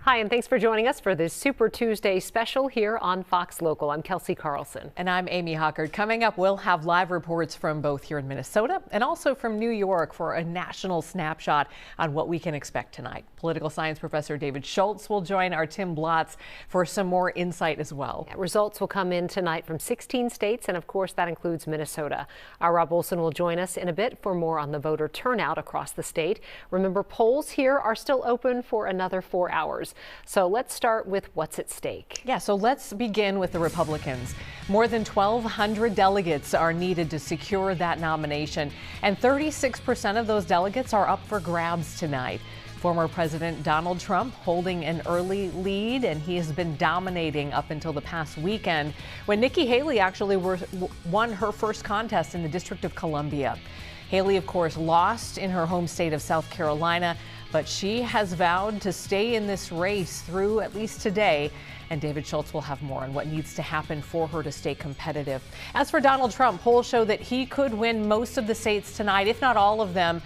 Hi, and thanks for joining us for this Super Tuesday special here on Fox Local. I'm Kelsey Carlson. And I'm Amy Hockard. Coming up, we'll have live reports from both here in Minnesota and also from New York for a national snapshot on what we can expect tonight. Political science professor David Schultz will join our Tim Blotz for some more insight as well. Results will come in tonight from 16 states, and of course that includes Minnesota. Our Rob Olson will join us in a bit for more on the voter turnout across the state. Remember, polls here are still open for another 4 hours. So let's start with what's at stake. Yeah, so let's begin with the Republicans. More than 1,200 delegates are needed to secure that nomination, and 36% of those delegates are up for grabs tonight. Former President Donald Trump holding an early lead, and he has been dominating up until the past weekend when Nikki Haley actually won her first contest in the District of Columbia. Haley, of course, lost in her home state of South Carolina, but she has vowed to stay in this race through at least today. And David Schultz will have more on what needs to happen for her to stay competitive. As for Donald Trump, polls show that he could win most of the states tonight, if not all of them.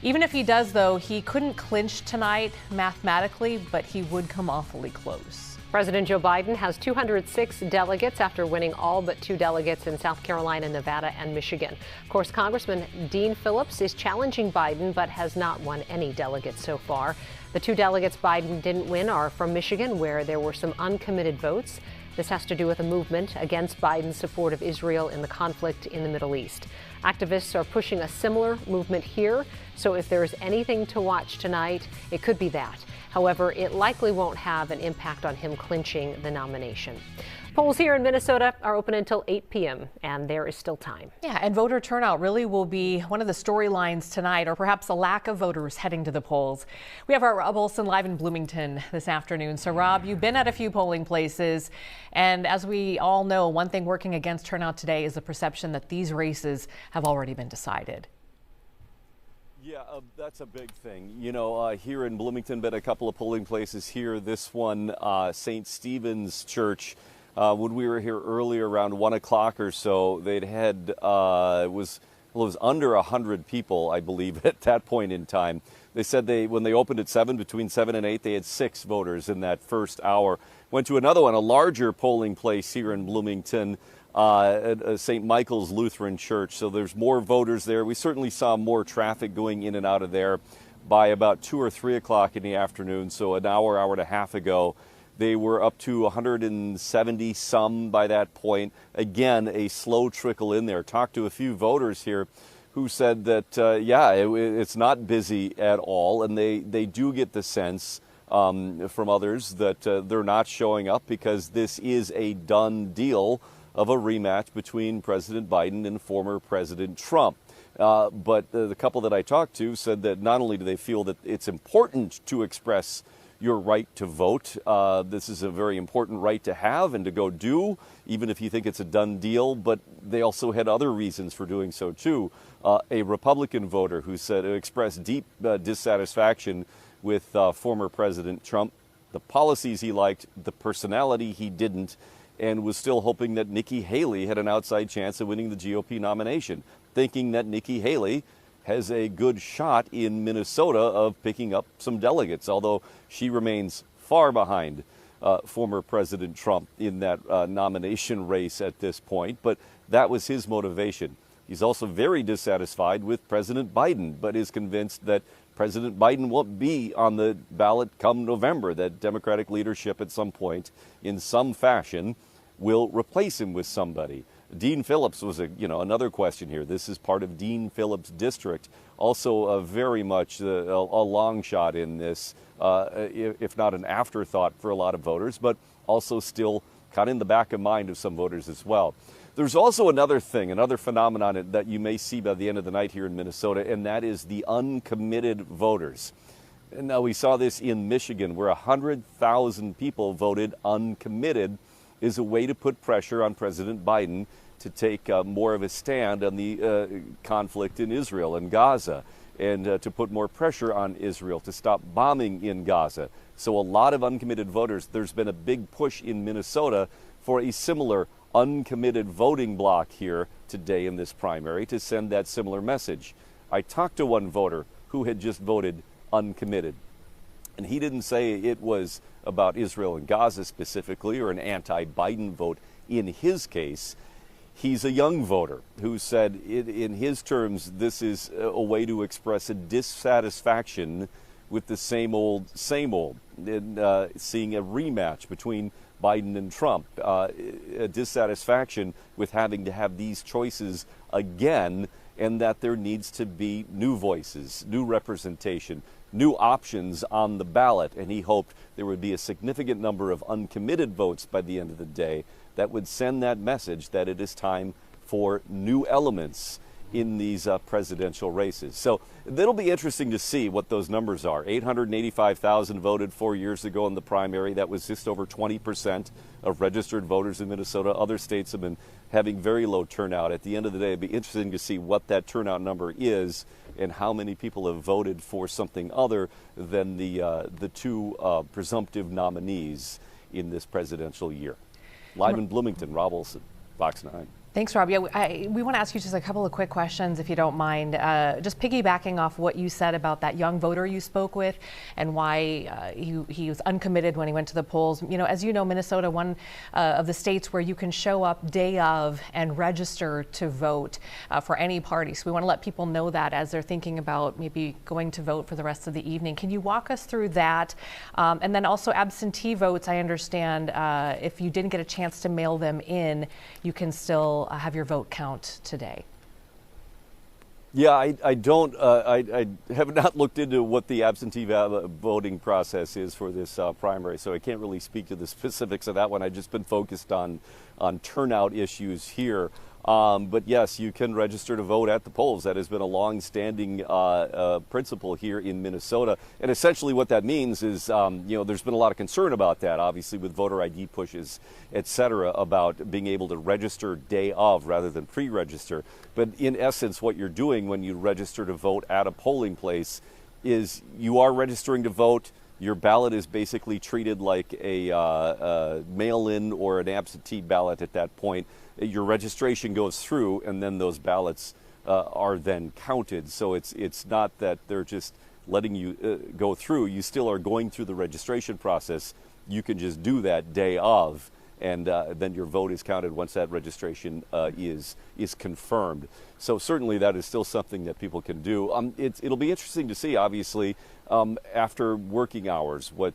Even if he does, though, he couldn't clinch tonight mathematically, but he would come awfully close. President Joe Biden has 206 delegates after winning all but 2 delegates in South Carolina, Nevada, and Michigan. Of course, Congressman Dean Phillips is challenging Biden but has not won any delegates so far. The 2 delegates Biden didn't win are from Michigan, where there were some uncommitted votes. This has to do with a movement against Biden's support of Israel in the conflict in the Middle East. Activists are pushing a similar movement here, so if there is anything to watch tonight, it could be that. However, it likely won't have an impact on him clinching the nomination. Polls here in Minnesota are open until 8 p.m., and there is still time. Yeah, and voter turnout really will be one of the storylines tonight, or perhaps the lack of voters heading to the polls. We have our Rob Olson live in Bloomington this afternoon. So, Rob, you've been at a few polling places, and as we all know, one thing working against turnout today is the perception that these races have already been decided. Yeah, that's a big thing. You know, here in Bloomington, been a couple of polling places here. This one, St. Stephen's Church. When we were here earlier around 1 o'clock or so, they'd had, it was under 100 people, I believe, at that point in time. They said when they opened at 7, between 7 and 8, they had 6 voters in that first hour. Went to another one, a larger polling place here in Bloomington, at St. Michael's Lutheran Church. So there's more voters there. We certainly saw more traffic going in and out of there by about 2 or 3 o'clock in the afternoon. So an hour and a half ago. They were up to 170 some by that point. Again, a slow trickle in there. Talked to a few voters here who said that, it's not busy at all. And they do get the sense from others that they're not showing up because this is a done deal of a rematch between President Biden and former President Trump. But the couple that I talked to said that not only do they feel that it's important to express your right to vote. This is a very important right to have and to go do, even if you think it's a done deal. But they also had other reasons for doing so, too. A Republican voter who expressed deep dissatisfaction with former President Trump, the policies he liked, the personality he didn't, and was still hoping that Nikki Haley had an outside chance of winning the GOP nomination, thinking that Nikki Haley has a good shot in Minnesota of picking up some delegates, although she remains far behind former President Trump in that nomination race at this point. But that was his motivation. He's also very dissatisfied with President Biden, but is convinced that President Biden won't be on the ballot come November, that Democratic leadership at some point in some fashion will replace him with somebody. Dean Phillips was another question here. This is part of Dean Phillips' district. Also very much a long shot in this, if not an afterthought for a lot of voters, but also still kind of in the back of mind of some voters as well. There's also another phenomenon that you may see by the end of the night here in Minnesota, and that is the uncommitted voters. And now we saw this in Michigan, where 100,000 people voted uncommitted, is a way to put pressure on President Biden to take more of a stand on the conflict in Israel and Gaza, and to put more pressure on Israel to stop bombing in Gaza. So a lot of uncommitted voters. There's been a big push in Minnesota for a similar uncommitted voting bloc here today in this primary to send that similar message. I talked to one voter who had just voted uncommitted. And he didn't say it was about Israel and Gaza specifically or an anti-Biden vote in his case. He's a young voter who said, in his terms, this is a way to express a dissatisfaction with the same old, and seeing a rematch between Biden and Trump, a dissatisfaction with having to have these choices again, and that there needs to be new voices, new representation, new options on the ballot. And he hoped there would be a significant number of uncommitted votes by the end of the day that would send that message that it is time for new elements in these presidential races. So it'll be interesting to see what those numbers are. 885,000 voted 4 years ago in the primary. That was just over 20% of registered voters in Minnesota. Other states have been having very low turnout. At the end of the day, it'd be interesting to see what that turnout number is and how many people have voted for something other than the two presumptive nominees in this presidential year. Live in Bloomington, Rob Olson, Fox 9. Thanks, Rob. Yeah, we want to ask you just a couple of quick questions, if you don't mind. Just piggybacking off what you said about that young voter you spoke with and why he was uncommitted when he went to the polls. You know, as you know, Minnesota, one of the states where you can show up day of and register to vote for any party. So we want to let people know that as they're thinking about maybe going to vote for the rest of the evening. Can you walk us through that? And then also absentee votes, I understand if you didn't get a chance to mail them in, you can still have your vote count today. Yeah, I don't. I have not looked into what the absentee voting process is for this primary, so I can't really speak to the specifics of that one. I've just been focused on turnout issues here. But yes, you can register to vote at the polls. That has been a long-standing principle here in Minnesota. And essentially what that means is, there's been a lot of concern about that, obviously, with voter ID pushes, et cetera, about being able to register day of rather than pre-register. But in essence, what you're doing when you register to vote at a polling place is you are registering to vote. Your ballot is basically treated like a mail-in or an absentee ballot at that point. Your registration goes through, and then those ballots are then counted. So it's not that they're just letting you go through. You still are going through the registration process. You can just do that day of, and then your vote is counted once that registration is confirmed. So certainly that is still something that people can do. It'll be interesting to see, obviously, after working hours, what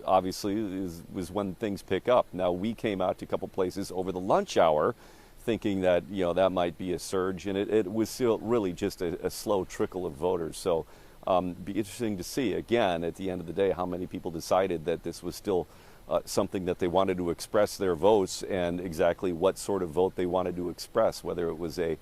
obviously is when things pick up. Now, we came out to a couple places over the lunch hour thinking that that might be a surge, and it was still really just a slow trickle of voters. So be interesting to see, again, at the end of the day, how many people decided that this was still something that they wanted to express their votes, and exactly what sort of vote they wanted to express, whether it was a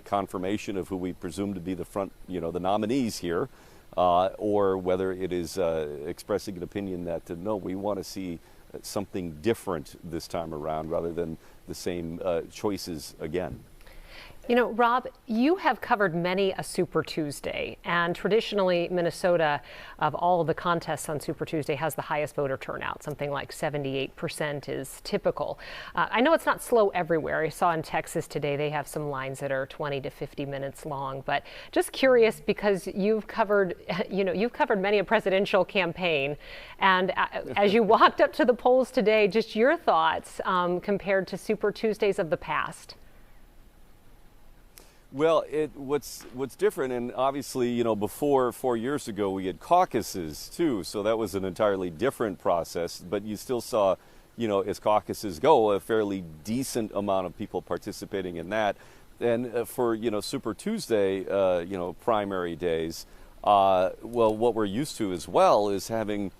confirmation of who we presume to be the nominees here, or whether it is expressing an opinion that no, we want to see something different this time around rather than the same choices again. You know, Rob, you have covered many a Super Tuesday, and traditionally Minnesota, of all the contests on Super Tuesday, has the highest voter turnout. Something like 78% is typical. I know it's not slow everywhere. I saw in Texas today they have some lines that are 20 to 50 minutes long. But just curious, because you've covered many a presidential campaign, and as you walked up to the polls today, just your thoughts compared to Super Tuesdays of the past. Well, what's different, and obviously, before 4 years ago, we had caucuses too, so that was an entirely different process, but you still saw, as caucuses go, a fairly decent amount of people participating in that. And for, Super Tuesday, primary days, well, what we're used to as well is having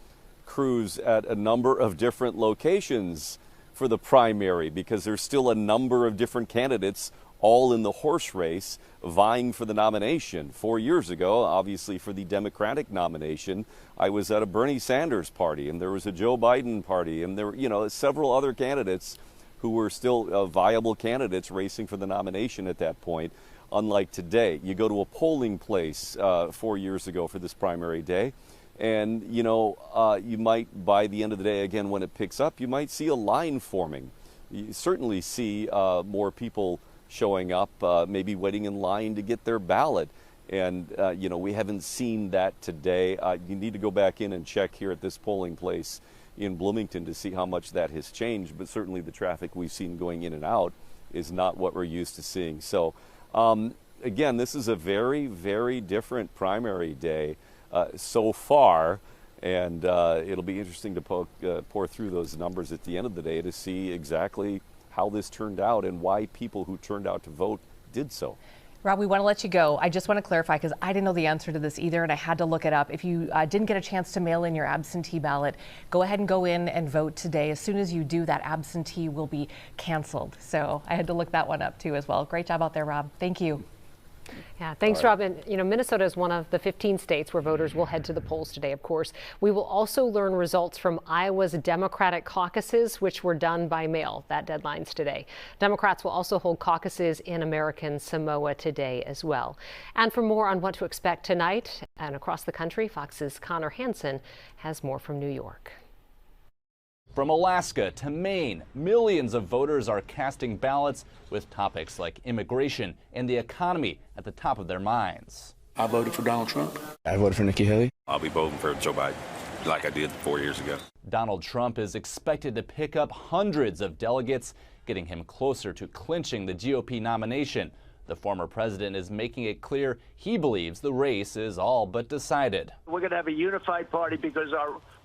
crews at a number of different locations for the primary, because there's still a number of different candidates all in the horse race vying for the nomination. 4 years ago, obviously for the Democratic nomination, I was at a Bernie Sanders party, and there was a Joe Biden party, and there were several other candidates who were still viable candidates racing for the nomination at that point. Unlike today, you go to a polling place 4 years ago for this primary day, and you might, by the end of the day, again, when it picks up, you might see a line forming. You certainly see more people showing up, maybe waiting in line to get their ballot. And, we haven't seen that today. You need to go back in and check here at this polling place in Bloomington to see how much that has changed. But certainly the traffic we've seen going in and out is not what we're used to seeing. So, again, this is a very, very different primary day so far. And it'll be interesting to pour through those numbers at the end of the day to see exactly how this turned out and why people who turned out to vote did so. Rob, we want to let you go. I just want to clarify because I didn't know the answer to this either and I had to look it up. If you didn't get a chance to mail in your absentee ballot, go ahead and go in and vote today. As soon as you do, that absentee will be canceled. So I had to look that one up too as well. Great job out there, Rob. Thank you. Yeah, thanks, Rob. And, Minnesota is one of the 15 states where voters will head to the polls today, of course. We will also learn results from Iowa's Democratic caucuses, which were done by mail. That deadline's today. Democrats will also hold caucuses in American Samoa today as well. And for more on what to expect tonight and across the country, Fox's Connor Hansen has more from New York. From Alaska to Maine, millions of voters are casting ballots with topics like immigration and the economy at the top of their minds. I voted for Donald Trump. I voted for Nikki Haley. I'll be voting for Joe Biden, like I did 4 years ago. Donald Trump is expected to pick up hundreds of delegates, getting him closer to clinching the GOP nomination. The former president is making it clear he believes the race is all but decided. We're going to have a unified party because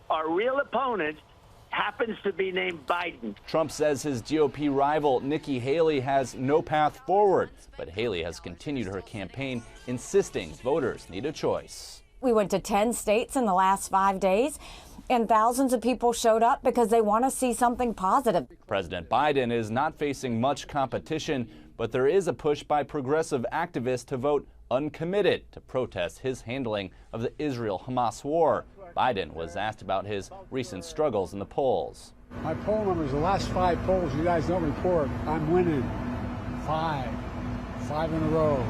our real opponent happens to be named Biden. Trump says his GOP rival Nikki Haley has no path forward, but Haley has continued her campaign, insisting voters need a choice. We went to 10 states in the last 5 days, and thousands of people showed up because they want to see something positive. President Biden is not facing much competition, but there is a push by progressive activists to vote uncommitted to protest his handling of the Israel-Hamas war. Biden was asked about his recent struggles in the polls. My poll numbers, the last 5 polls, you guys don't report. I'm winning 5 in a row.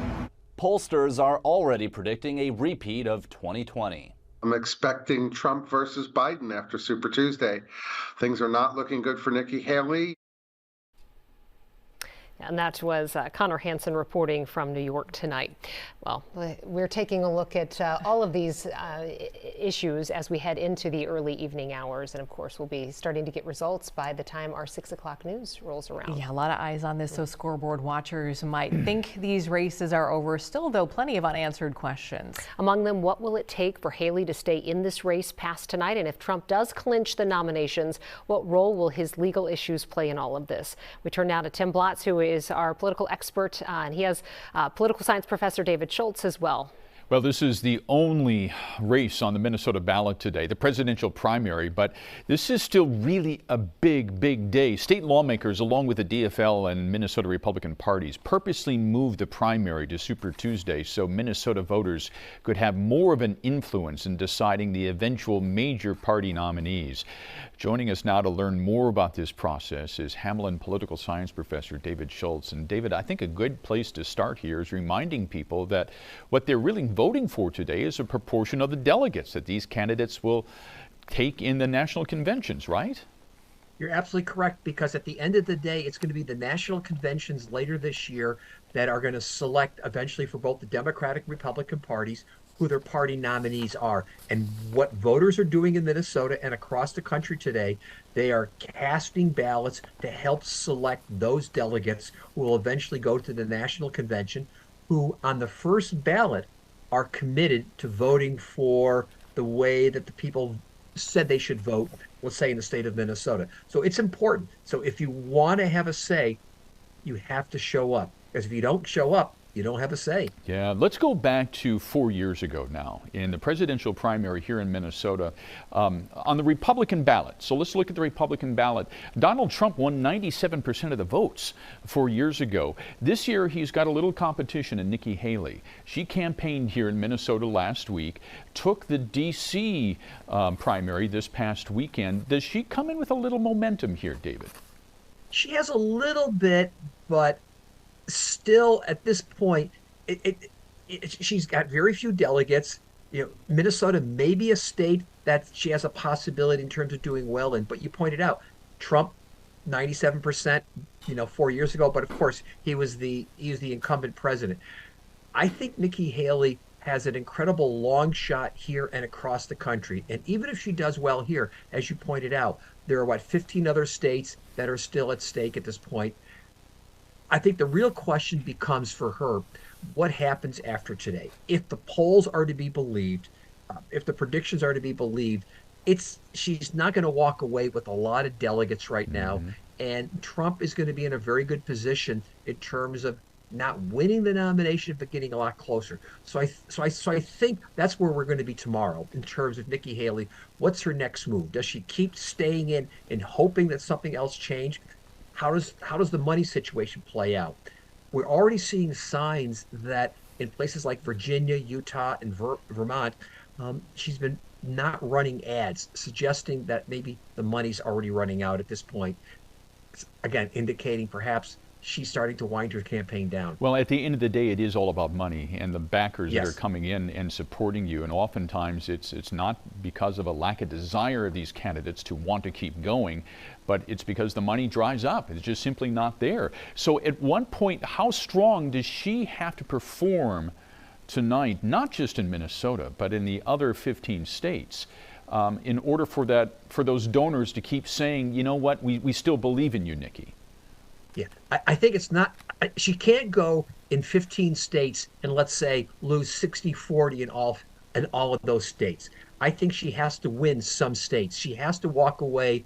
Pollsters are already predicting a repeat of 2020. I'm expecting Trump versus Biden after Super Tuesday. Things are not looking good for Nikki Haley. And that was Connor Hansen reporting from New York tonight. Well, we're taking a look at all of these issues as we head into the early evening hours. And of course, we'll be starting to get results by the time our 6 o'clock news rolls around. Yeah, a lot of eyes on this. So scoreboard watchers might think these races are over. Still, though, plenty of unanswered questions. Among them, what will it take for Haley to stay in this race past tonight? And if Trump does clinch the nominations, what role will his legal issues play in all of this? We turn now to Tim Blatz, who is our political expert, and he has political science professor David Schultz as well. Well, this is the only race on the Minnesota ballot today, the presidential primary, but this is still really a big day. State lawmakers, along with the DFL and Minnesota Republican parties, purposely moved the primary to Super Tuesday so Minnesota voters could have more of an influence in deciding the eventual major party nominees. Joining us now to learn more about this process is Hamline political science professor David Schultz. And David, I think a good place to start here is reminding people that what they're really voting for today is a proportion of the delegates that these candidates will take in the national conventions, right? You're absolutely correct, because at the end of the day, it's going to be the national conventions later this year that are going to select eventually for both the Democratic and Republican parties who their party nominees are. And what voters are doing in Minnesota and across the country today, they are casting ballots to help select those delegates who will eventually go to the national convention, who on the first ballot are committed to voting for the way that the people said they should vote, let's say in the state of Minnesota. So it's important. So if you want to have a say, you have to show up. Because if you don't show up, you don't have a say. Yeah, let's go back to 4 years ago now in the presidential primary here in Minnesota on the Republican ballot. So let's look at the Republican ballot. Donald Trump won 97% of the votes 4 years ago. This year he's got a little competition in Nikki Haley. She campaigned here in Minnesota last week, took the D.C. Primary this past weekend. Does she come in with a little momentum here, David? She has a little bit, but still at this point, she's got very few delegates. You know, Minnesota may be a state that she has a possibility in terms of doing well in, but you pointed out Trump 97%, 4 years ago, but of course he was the incumbent president. I think Nikki Haley has an incredible long shot here and across the country. And even if she does well here, as you pointed out, there are, 15 other states that are still at stake at this point. I think the real question becomes for her, what happens after today? If the polls are to be believed, if the predictions are to be believed, she's not going to walk away with a lot of delegates right now. And Trump is going to be in a very good position in terms of not winning the nomination, but getting a lot closer. So I think that's where we're going to be tomorrow in terms of Nikki Haley. What's her next move? Does she keep staying in and hoping that something else change? How does the money situation play out? We're already seeing signs that in places like Virginia, Utah, and Vermont, she's been not running ads, suggesting that maybe the money's already running out at this point. Again, indicating perhaps she's starting to wind her campaign down. Well, at the end of the day, it is all about money and the backers Yes. that are coming in and supporting you. And oftentimes it's not because of a lack of desire of these candidates to want to keep going, but it's because the money dries up. It's just simply not there. So at one point, how strong does she have to perform tonight, not just in Minnesota, but in the other 15 states, in order for those donors to keep saying, you know what, we still believe in you, Nikki? Yeah, I think it's not, she can't go in 15 states and let's say lose 60-40 in all of those states. I think she has to win some states. She has to walk away,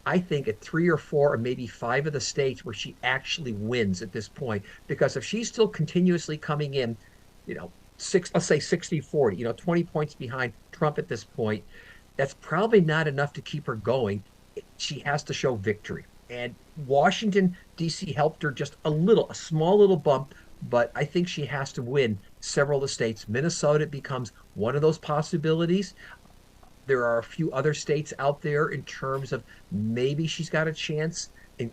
I think, at 3 or 4 or maybe 5 of the states where she actually wins at this point. Because if she's still continuously coming in, let's say 60-40, 20 points behind Trump at this point, that's probably not enough to keep her going. She has to show victory. And Washington, D.C. helped her just a small little bump, but I think she has to win several of the states. Minnesota becomes one of those possibilities. There are a few other states out there in terms of maybe she's got a chance in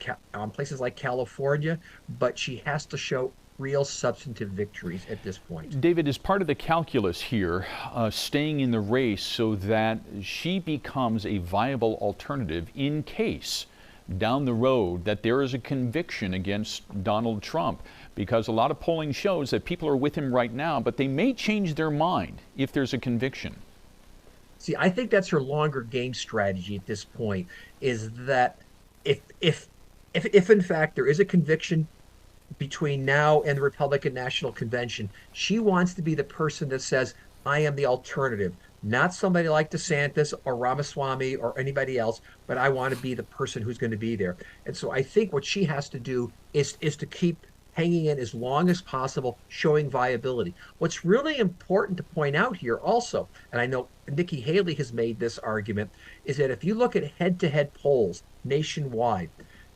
places like California, but she has to show real substantive victories at this point. David, is part of the calculus here staying in the race so that she becomes a viable alternative in case down the road that there is a conviction against Donald Trump? Because a lot of polling shows that people are with him right now, but they may change their mind if there's a conviction. See, I think that's her longer game strategy at this point, is that if in fact there is a conviction between now and the Republican National Convention, she wants to be the person that says, I am the alternative. Not somebody like DeSantis or Ramaswamy or anybody else, but I want to be the person who's going to be there. And so I think what she has to do is to keep hanging in as long as possible, showing viability. What's really important to point out here also, and I know Nikki Haley has made this argument, is that if you look at head-to-head polls nationwide,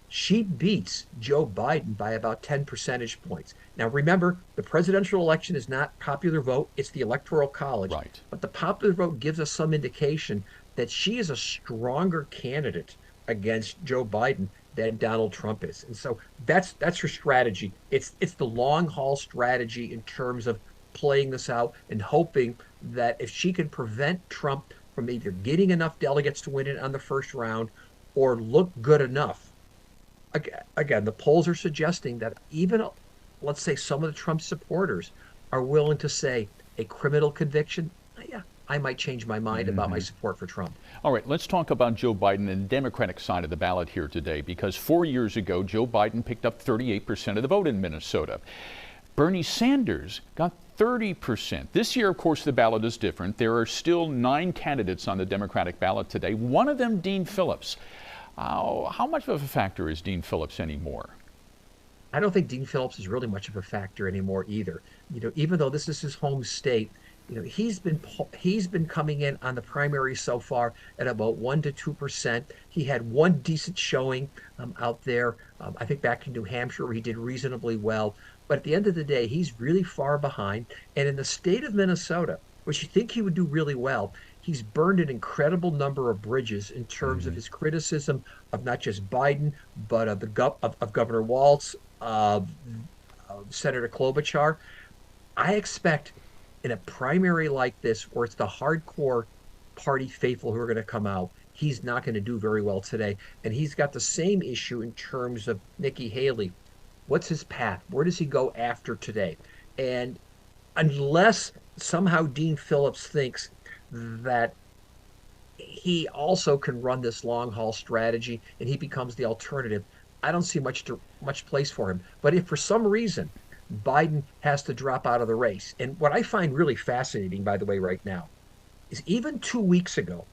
she beats Joe Biden by about 10 percentage points. Now, remember, the presidential election is not popular vote. It's the Electoral College. Right. But the popular vote gives us some indication that she is a stronger candidate against Joe Biden than Donald Trump is. And so that's her strategy. It's the long haul strategy in terms of playing this out and hoping that if she can prevent Trump from either getting enough delegates to win it on the first round or look good enough. Again, the polls are suggesting that even, let's say, some of the Trump supporters are willing to say a criminal conviction, yeah, I might change my mind about my support for Trump. All right, let's talk about Joe Biden and the Democratic side of the ballot here today, because 4 years ago, Joe Biden picked up 38% of the vote in Minnesota. Bernie Sanders got 30%. This year, of course, the ballot is different. There are still 9 candidates on the Democratic ballot today, one of them Dean Phillips. How much of a factor is Dean Phillips anymore? I don't think Dean Phillips is really much of a factor anymore either. Even though this is his home state, he's been coming in on the primary so far at about 1 to 2%. He had one decent showing out there, I think back in New Hampshire, where he did reasonably well. But at the end of the day, he's really far behind. And in the state of Minnesota, which you think he would do really well, he's burned an incredible number of bridges in terms of his criticism of not just Biden, but of Governor Walz, of Senator Klobuchar. I expect in a primary like this, where it's the hardcore party faithful who are going to come out, he's not going to do very well today. And he's got the same issue in terms of Nikki Haley. What's his path? Where does he go after today? And unless somehow Dean Phillips thinks that he also can run this long haul strategy and he becomes the alternative, I don't see much place for him. But if for some reason Biden has to drop out of the race, and what I find really fascinating, by the way, right now, is even 2 weeks ago,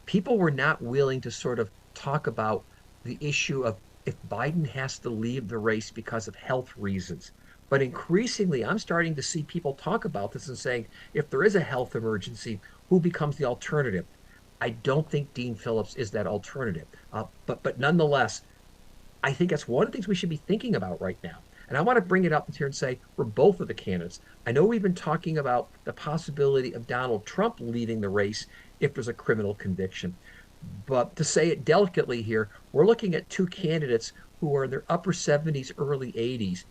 people were not willing to sort of talk about the issue of if Biden has to leave the race because of health reasons. But increasingly, I'm starting to see people talk about this and saying, if there is a health emergency, who becomes the alternative? I don't think Dean Phillips is that alternative. But nonetheless, I think that's one of the things we should be thinking about right now. And I want to bring it up here and say, for both of the candidates, I know we've been talking about the possibility of Donald Trump leaving the race if there's a criminal conviction. But to say it delicately here, we're looking at two candidates who are in their upper 70s, early 80s.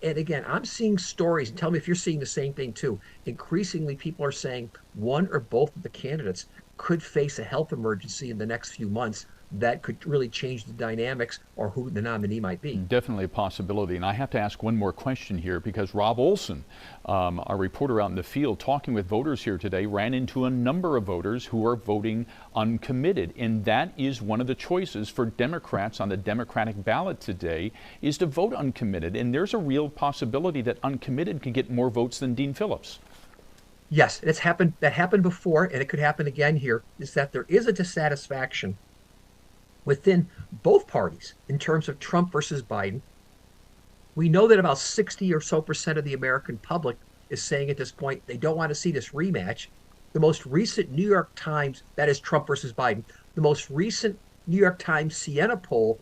And again, I'm seeing stories, and tell me if you're seeing the same thing too. Increasingly, people are saying one or both of the candidates could face a health emergency in the next few months that could really change the dynamics or who the nominee might be. Definitely a possibility. And I have to ask one more question here because Rob Olson, our reporter out in the field, talking with voters here today, ran into a number of voters who are voting uncommitted. And that is one of the choices for Democrats on the Democratic ballot today, is to vote uncommitted. And there's a real possibility that uncommitted could get more votes than Dean Phillips. Yes, it's happened. That happened before, and it could happen again here, is that there is a dissatisfaction within both parties in terms of Trump versus Biden. We know that about 60% or so of the American public is saying at this point they don't want to see this rematch. The most recent New York Times, that is Trump versus Biden, the most recent New York Times Siena poll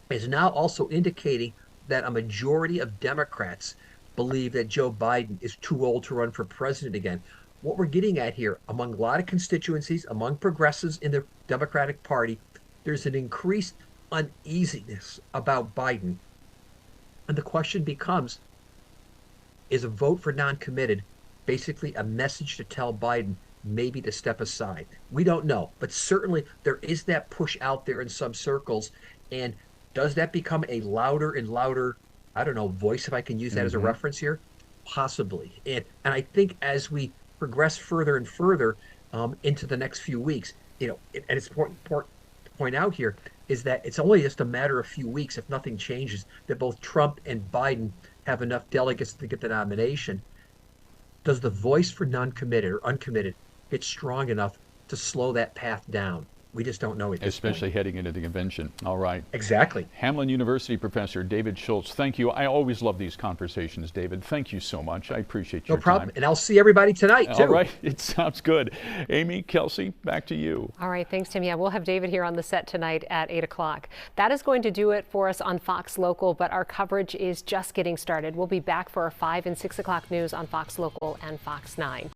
is now also indicating that a majority of Democrats believe that Joe Biden is too old to run for president again. What we're getting at here, among a lot of constituencies, among progressives in the Democratic Party, there's an increased uneasiness about Biden. And the question becomes, is a vote for non-committed basically a message to tell Biden maybe to step aside? We don't know, but certainly there is that push out there in some circles. And does that become a louder and louder, I don't know, voice, if I can use that as a reference here? Possibly. And I think as we progress further and further into the next few weeks, and it's important to point out here is that it's only just a matter of a few weeks, if nothing changes, that both Trump and Biden have enough delegates to get the nomination. Does the voice for non-committed or uncommitted get strong enough to slow that path down? We just don't know at this point. Especially heading into the convention. All right. Exactly. Hamline University professor David Schultz, thank you. I always love these conversations, David. Thank you so much. I appreciate your time. No problem. And I'll see everybody tonight, too. All right. It sounds good. Amy, Kelsey, back to you. All right. Thanks, Tim. Yeah, we'll have David here on the set tonight at 8 o'clock. That is going to do it for us on Fox Local, but our coverage is just getting started. We'll be back for our 5 and 6 o'clock news on Fox Local and Fox 9.